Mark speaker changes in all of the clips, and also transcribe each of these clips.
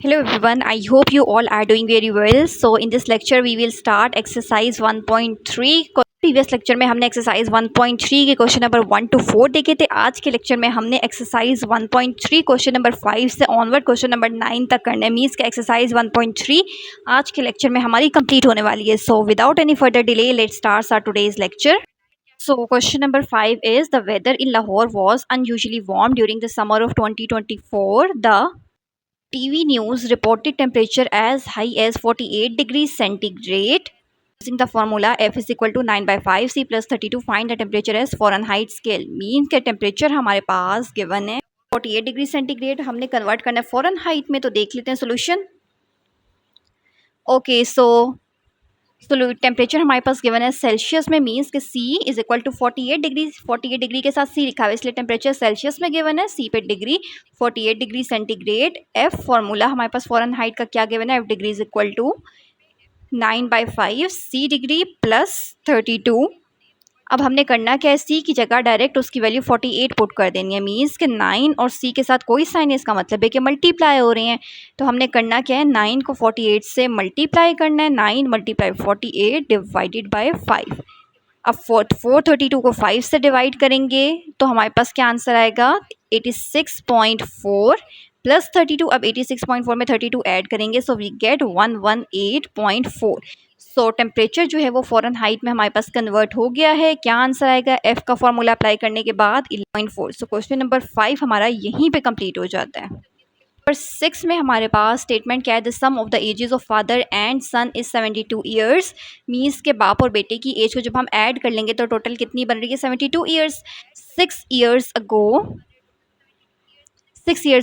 Speaker 1: Hello everyone, I hope you all are doing very well. So in this lecture we will start exercise 1.3. Previous lecture में हमने exercise 1.3 के question number 1 to 4 देखे थे। आज के lecture में हमने एक्सरसाइज 1.3 क्वेश्चन नंबर 5 से ऑनवर्ड क्वेश्चन नंबर 9 तक करना है। मीन्स का एक्सरसाइज 1.3 आज के लेक्चर में हमारी कंप्लीट होने वाली है। So without any further delay let's start our today's lecture. So question number 5 is the weather in Lahore was unusually warm during the summer of 2024. The TV news reported temperature as high as 48 degrees centigrade. Using the formula F is equal to 9 by 5 C plus 32 find the temperature as Fahrenheit scale. Means के temperature हमारे पास given है 48 degree centigrade, हमने convert करना है Fahrenheit में। तो देख लेते हैं सोल्यूशन। ओके सो टेम्परेचर हमारे पास गिवन है सेल्सियस में। मीन्स के C is equal to 48 degree. 48 degree के साथ C लिखा हुआ है, इसलिए टेम्परेचर सेल्सियस में गिवन है। C पे degree 48 degree centigrade. F formula हमारे पास फ़ॉरेनहाइट का क्या गिवन है, F degree is equal to 9 by 5 C डिग्री प्लस 32। अब हमने करना क्या है, C की जगह डायरेक्ट उसकी वैल्यू 48 पुट कर देनी है। मीन्स के 9 और C के साथ कोई साइन है, इसका मतलब है कि मल्टीप्लाई हो रहे हैं। तो हमने करना क्या है, 9 को 48 से मल्टीप्लाई करना है। 9 मल्टीप्लाई 48 डिवाइडेड बाय 5। अब 432 को 5 से डिवाइड करेंगे तो हमारे पास क्या आंसर आएगा, 86.4 प्लस 32। अब 86.4 में 32 ऐड करेंगे सो वी गेट 118.4। सो टेम्परेचर जो है वो फ़ॉरेनहाइट में हमारे पास कन्वर्ट हो गया है। क्या आंसर आएगा, एफ का फॉर्मूला अप्लाई करने के बाद 11.4। सो क्वेश्चन नंबर 5 हमारा यहीं पे कंप्लीट हो जाता है। नंबर 6 में हमारे पास स्टेटमेंट क्या है, the sum of the ages of father and son is 72 years. Means के बाप और बेटे की एज को जब हम ऐड कर लेंगे तो टोटल कितनी बन रही है, 72 years. 6 years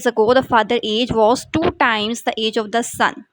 Speaker 1: ago the father age was 2 times the age of the son।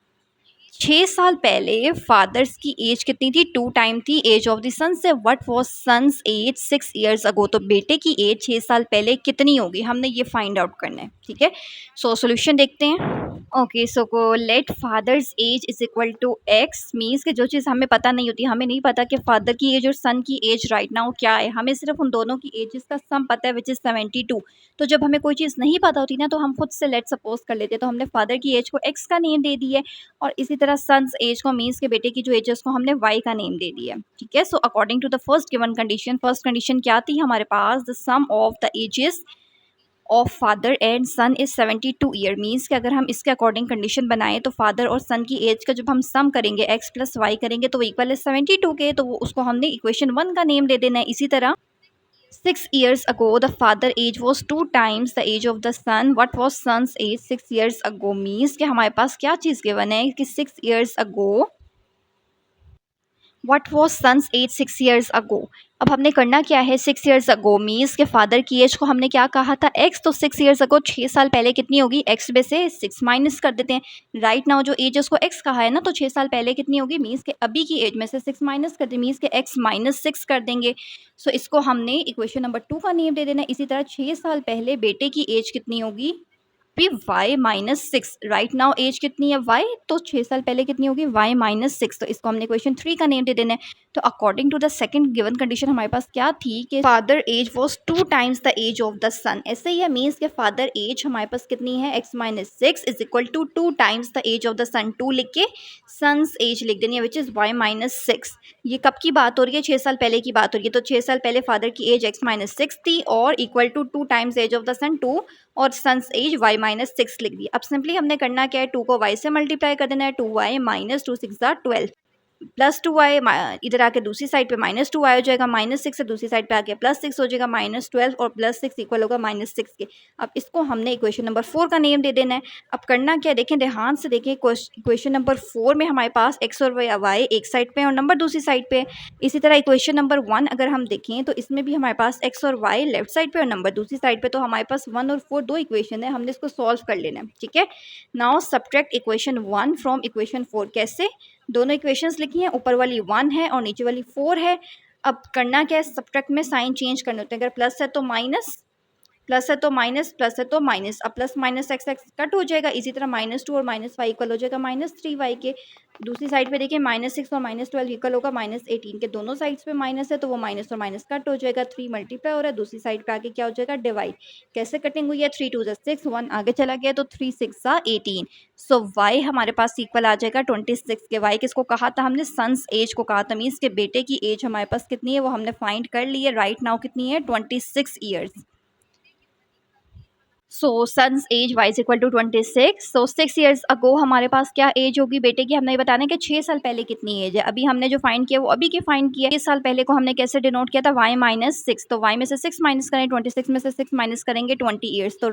Speaker 1: 6 साल पहले फादर्स की एज कितनी थी, 2 टाइम थी एज ऑफ द सन से। What was son's age 6 years ago। तो बेटे की एज 6 साल पहले कितनी होगी, हमने ये फाइंड आउट करना है। ठीक है, सो सॉल्यूशन देखते हैं। Okay so let father's age is equal to x. Means के जो चीज़ हमें पता नहीं होती, हमें नहीं पता कि फादर की एज और सन की एज राइट नाउ क्या है, हमें सिर्फ उन दोनों की एजेस का सम पता है विच इज़ 72। तो जब हमें कोई चीज़ नहीं पता होती ना तो हम खुद से लेट सपोज कर लेते हैं। तो हमने फादर की एज को एक्स का नेम दे दिया है और इसी तरह सन्स एज को, मीन्स के बेटे की जो एज है उसको हमने वाई का नेम दे दिया है। ठीक है, so according to the first given condition, first condition क्या थी हमारे पास, the sum of the ages of father and son is 72 year. Means कि अगर हम इसके अकॉर्डिंग कंडीशन बनाएं तो फादर और सन की एज का जब हम सम करेंगे एक्स प्लस वाई करेंगे तो वो इक्वल है 72 के। तो वो उसको हमने इक्वेशन 1 का नेम दे देना है। इसी तरह 6 years ago the father age was 2 times the age of the son। what was son's age 6 years ago। Means कि हमारे पास क्या चीज़ गिवन है कि 6 years ago what was son's age 6 years ago। अब हमने करना क्या है, 6 years ago मीन्स के फादर की एज को हमने क्या कहा था, एक्स। तो 6 years ago 6 साल पहले कितनी होगी, एक्स में से 6 माइनस कर देते हैं। राइट नाउ जो एज उसको एक्स कहा है ना, तो 6 साल पहले कितनी होगी, मीन्स के अभी की एज में से 6 माइनस कर दें, मीन्स के एक्स माइनस 6 कर देंगे। सो इसको हमने इक्वेशन नंबर 2 का नेम दे देना है। इसी तरह 6 साल पहले बेटे की एज कितनी होगी, भी y minus 6। Right now age कितनी है y, तो 6 साल पहले कितनी होगी y माइनस 6। तो इसको हमने क्वेश्चन 3 का नेम दे देना है। तो according to the second given condition हमारे पास क्या थी कि father age was 2 times the age of the son. ऐसे ही है, मीन्स के फादर एज हमारे पास कितनी है, x minus 6 is equal to 2 times the age of the son. 2 लिख के सन्स एज लिख देनी है विच इज़ y माइनस 6। ये कब की बात हो रही है, 6 साल पहले की बात हो रही है। तो 6 साल पहले फादर की एज x माइनस 6 थी और equal to 2 times age of the son 2 और सन्स एज y माइनस 6 लिख दी। अब सिंपली हमने करना क्या है, 2 को y से मल्टीप्लाई कर देना है। 2y माइनस 2 6 12 प्लस 2y, इधर आके दूसरी साइड पे माइनस 2y हो जाएगा। माइनस 6 से दूसरी साइड पे आके प्लस 6 हो जाएगा। माइनस 12 और प्लस 6 इक्वल होगा माइनस 6 के। अब इसको हमने इक्वेशन नंबर 4 का नेम दे देना है। अब करना क्या, देखें ध्यान से देखें, इक्वेशन नंबर 4 में हमारे पास x और y एक साइड पे और नंबर दूसरी साइड पे। इसी तरह इक्वेशन नंबर 1 अगर हम देखें तो इसमें भी हमारे पास x और y लेफ्ट साइड पे और नंबर दूसरी साइड पे। तो हमारे पास 1 और 4 दो इक्वेशन है, हमने इसको सॉल्व कर लेना है। ठीक है, now subtract equation 1 from equation 4। कैसे, दोनों इक्वेशंस लिखी हैं, ऊपर वाली 1 है और नीचे वाली 4 है। अब करना क्या है, सब्ट्रैक्ट में साइन चेंज करने होते हैं। अगर प्लस है तो माइनस, प्लस है तो माइनस, प्लस है तो माइनस। अब plus minus x x cut हो जाएगा। इसी तरह -2 और -y इक्वल हो जाएगा -3y के। दूसरी साइड पे देखिए -6 और -12 इक्वल होगा -18 के। दोनों साइड्स पे माइनस है तो वो माइनस और माइनस कट हो जाएगा। 3 मल्टीप्लाई हो रहा है, दूसरी साइड पे आके क्या हो जाएगा, डिवाइड। कैसे कटिंग हुई है, 3 2 6, 1 आगे चला गया तो 3 6 18। सो y हमारे पास इक्वल आ जाएगा 26 के। y किसको कहा था हमने, सन्स एज को कहा था, मीन्स के बेटे की एज हमारे पास कितनी है वो हमने फाइंड कर ली है। राइट नाउ कितनी है, 26 years. So son's age was equal to 26। So 6 years ago हमारे पास क्या एज होगी बेटे की, हमने ये बताना है कि 6 साल पहले कितनी एज है। अभी हमने जो फाइंड किया वो अभी की फाइंड किया। 6 साल पहले को हमने कैसे डिनोट किया था, y-6। तो y में से 6 माइनस करें, 26 में से 6 माइनस करेंगे, 20 ईयर्स। तो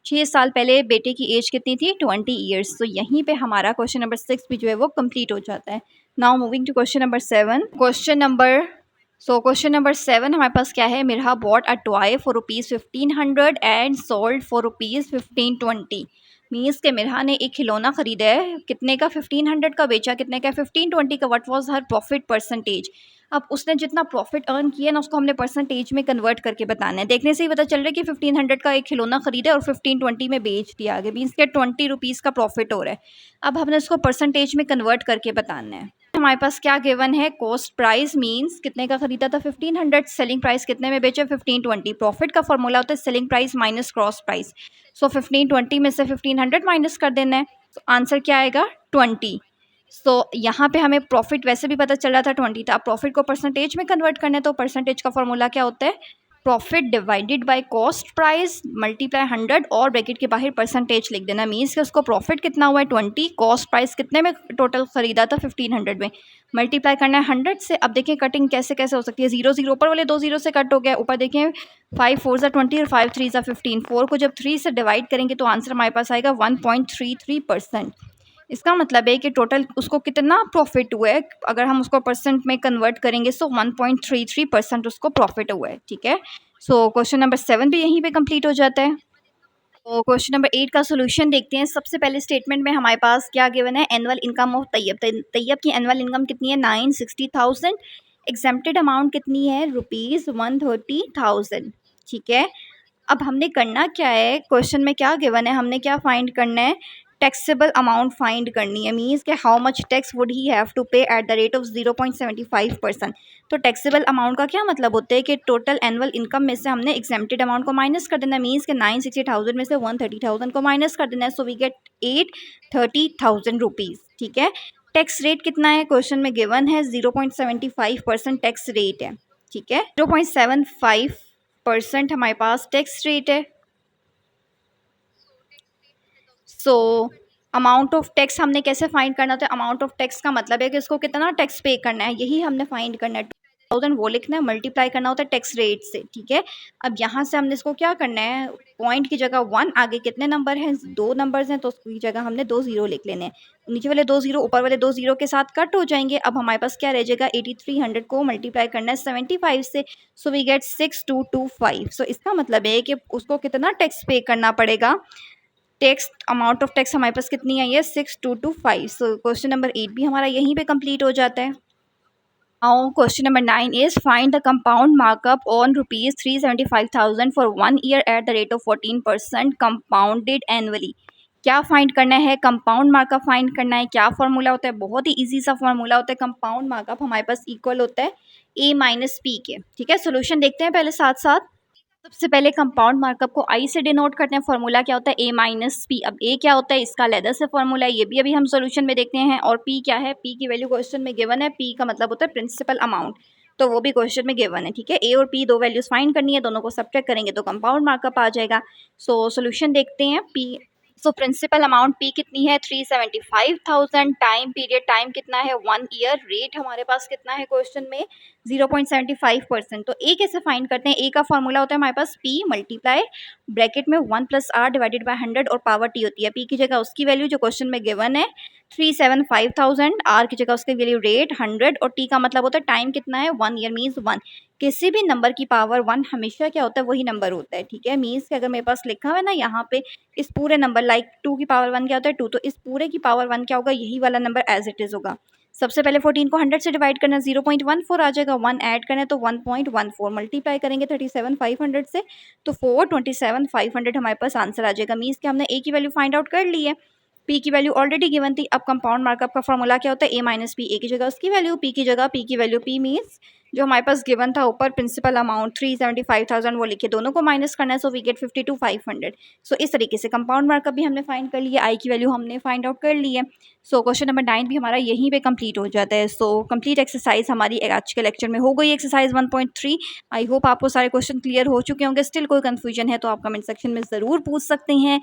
Speaker 1: 6 साल पहले बेटे की एज कितनी थी, 20 ईयर्स। तो यहीं पे हमारा क्वेश्चन नंबर 6 भी जो है वो कंप्लीट हो जाता है। Now moving to question number 7। Question number 7 हमारे पास क्या है, Mirha bought a toy for ₹1500 and sold for ₹1520। Means के मिरहा ने एक खिलौना खरीदा है, कितने का, 1500 का, बेचा कितने का, 1520 का। What was her profit percentage. अब उसने जितना प्रॉफिट अर्न किया ना उसको हमने परसेंटेज में कन्वर्ट करके बताना है। देखने से ही पता चल रहा है कि 1500 का एक खिलौना खरीदा और 1520 में बेच दिया आगे, मीन्स के 20 रुपीज़ का प्रॉफिट हो रहा है। अब हमने उसको परसेंटेज में कन्वर्ट करके बताना है। हमारे पास क्या गिवन है, कॉस्ट प्राइस मींस कितने का खरीदा था 1500, सेलिंग प्राइस कितने में बेचे 1520। प्रॉफिट का फॉर्मूला होता है selling price minus cross price. So 1520 में से 1500 माइनस कर देना है, तो आंसर क्या आएगा 20। सो यहाँ पे हमें प्रॉफिट वैसे भी पता चल रहा था 20 था। अब प्रॉफिट को परसेंटेज में कन्वर्ट करना है तो परसेंटेज का फॉर्मूला क्या होता है, profit divided by cost price multiply 100 और ब्रैकेट के बाहर परसेंटेज लिख देना। मीन्स कि उसको प्रॉफिट कितना हुआ है 20, कॉस्ट प्राइस कितने में टोटल खरीदा था 1500 में, मल्टीप्लाई करना है 100 से। अब देखें कटिंग कैसे कैसे हो सकती है, 0 0 ऊपर वाले 2 जीरो से कट हो गया। ऊपर देखें 5 4 ज़ा 20 और 5 3 ज़ा 15। 4 को जब 3 से डिवाइड करेंगे तो आंसर हमारे पास आएगा 1.33%। इसका मतलब है कि टोटल उसको कितना प्रॉफिट हुआ है, अगर हम उसको परसेंट में कन्वर्ट करेंगे सो 1.33% उसको प्रॉफिट हुआ है। ठीक है, सो क्वेश्चन नंबर 7 भी यहीं पे कंप्लीट हो जाता है। तो क्वेश्चन नंबर 8 का सोल्यूशन देखते हैं। सबसे पहले स्टेटमेंट में हमारे पास क्या गिवन है, annual income of Tayyab. Tayyab की एनुअल इनकम कितनी है, 960,000। एग्जेम्प्टेड अमाउंट कितनी है, ₹130,000। ठीक है, अब हमने करना क्या है, क्वेश्चन में क्या गिवन है, हमने क्या फाइंड करना है, टैक्सेबल अमाउंट फाइंड करनी है। मीन्स के how much tax would he have to pay at the rate of 0.75%। तो टैक्सेबल अमाउंट का क्या मतलब होता है कि टोटल एनुअल इनकम में से हमने एग्जेम्प्टेड अमाउंट को माइनस कर देना है। मीन्स के 960,000 में से 130,000 को माइनस कर देना है। So we get 830,000 rupees. ठीक है, टैक्स रेट कितना है, क्वेश्चन में गिवन है 0.75% टैक्स रेट है। ठीक है, 0.75% हमारे पास टैक्स रेट है। सो अमाउंट ऑफ टैक्स हमने कैसे फाइंड करना था, अमाउंट ऑफ टैक्स का मतलब है कि उसको कितना टैक्स पे करना है, यही हमने फाइंड करना है। 2000 वो लिखना है, मल्टीप्लाई करना होता है टैक्स रेट से। ठीक है, अब यहाँ से हमने इसको क्या करना है, पॉइंट की जगह 1, आगे कितने नंबर हैं, 2 नंबर्स हैं तो उसकी जगह हमने 2 जीरो लिख लेने हैं। नीचे वाले 2 जीरो ऊपर वाले 2 जीरो के साथ कट हो जाएंगे। अब हमारे पास क्या रह जाएगा, 8300 को मल्टीप्लाई करना है 75 से। सो वी गेट 6225। सो इसका मतलब है कि उसको कितना टैक्स पे करना पड़ेगा, टैक्स अमाउंट ऑफ टैक्स हमारे पास कितनी आई है, 6225। सो क्वेश्चन नंबर 8 भी हमारा यहीं पे कंप्लीट हो जाता है। Now question number 9 is find the compound markup on ₹375,000 for 1 year eight the rate of 14% compounded annually. क्या फाइंड करना है, कंपाउंड मार्कअप फाइंड करना है। क्या फॉर्मूला होता है, बहुत ही इजी सा फॉर्मूला होता है। कंपाउंड मार्कअप हमारे पास इक्वल होता है a माइनस पी के। ठीक है, सोल्यूशन देखते हैं पहले साथ साथ। सबसे पहले कंपाउंड मार्कअप को आई से डिनोट करते हैं, फॉर्मूला क्या होता है, ए माइनस पी। अब ए क्या होता है, इसका अलग से फॉर्मूला है, ये भी अभी हम सॉल्यूशन में देखते हैं। और पी क्या है, पी की वैल्यू क्वेश्चन में गिवन है, पी का मतलब होता है प्रिंसिपल अमाउंट, तो वो भी क्वेश्चन में गिवन है। ठीक है, ए और पी दो वैल्यूज फाइंड करनी है, दोनों को सब्ट्रैक्ट करेंगे तो कंपाउंड मार्कअप आ जाएगा। सो सोल्यूशन देखते हैं। P, so principal amount P कितनी है, 375,000। टाइम पीरियड, टाइम कितना है 1 ईयर। रेट हमारे पास कितना है क्वेश्चन में 0.75%। तो ए कैसे फाइंड करते हैं, ए का फॉर्मूला होता है हमारे पास पी मल्टीप्लाई ब्रैकेट में 1 + r डिवाइडेड बाय 100 और पावर टी होती है। पी की जगह उसकी वैल्यू जो क्वेश्चन में गिवन है 375,000, आर की जगह उसकी वैल्यू रेट 100 और टी का मतलब होता है टाइम कितना है 1 ईयर, मीन्स 1। किसी भी नंबर की पावर 1 हमेशा क्या होता है, वही नंबर होता है। ठीक है, मीन्स कि अगर मेरे पास लिखा हुआ है ना यहाँ पे इस पूरे नंबर लाइक 2 की पावर 1 क्या होता है 2, तो इस पूरे की पावर 1 क्या होगा, यही वाला नंबर एज इट इज़ होगा। सबसे पहले 14 को 100 से डिवाइड करना, 0.14 आ जाएगा। 1 ऐड करना है तो 1.14, मल्टीप्लाई करेंगे 37,500 से तो 427,500 हमारे पास आंसर आ जाएगा। मीन्स कि हमने ए की वैल्यू फाइंड आउट कर ली है, पी की वैल्यू ऑलरेडी गिवन थी। अब कंपाउंड मार्कअप का फॉर्मूला क्या होता है, ए माइनस पी, ए की जगह उसकी वैल्यू, पी की जगह पी की वैल्यू। पी मीन्स जो हमारे पास गिवन था ऊपर प्रिंसिपल अमाउंट 375,000 वो लिखे, दोनों को माइनस करना है, सो वी गेट 52,500। सो इस तरीके से कंपाउंड मार्कअप भी हमने फाइंड कर लिया, आई की वैल्यू हमने फाइंड आउट कर ली है। सो क्वेश्चन नंबर 9 भी हमारा यहीं पे कंप्लीट हो जाता है। सो कंप्लीट एक्सरसाइज हमारी आज के लेक्चर में हो गई, एक्सरसाइज 1.3। आई होप आपको सारे क्वेश्चन क्लियर हो चुके होंगे। स्टिल कोई कंफ्यूजन है तो आप कमेंट सेक्शन में ज़रूर पूछ सकते हैं।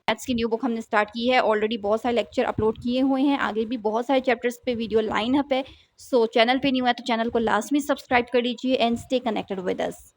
Speaker 1: मैथ्स की न्यू बुक हमने स्टार्ट की है, ऑलरेडी बहुत सारे लेक्चर अपलोड किए हुए हैं, आगे भी बहुत सारे चैप्टर्स पे वीडियो लाइन अप है। सो चैनल पे न्यू है तो चैनल को लास्ट में सब्सक्राइब कर लीजिए and stay connected with us.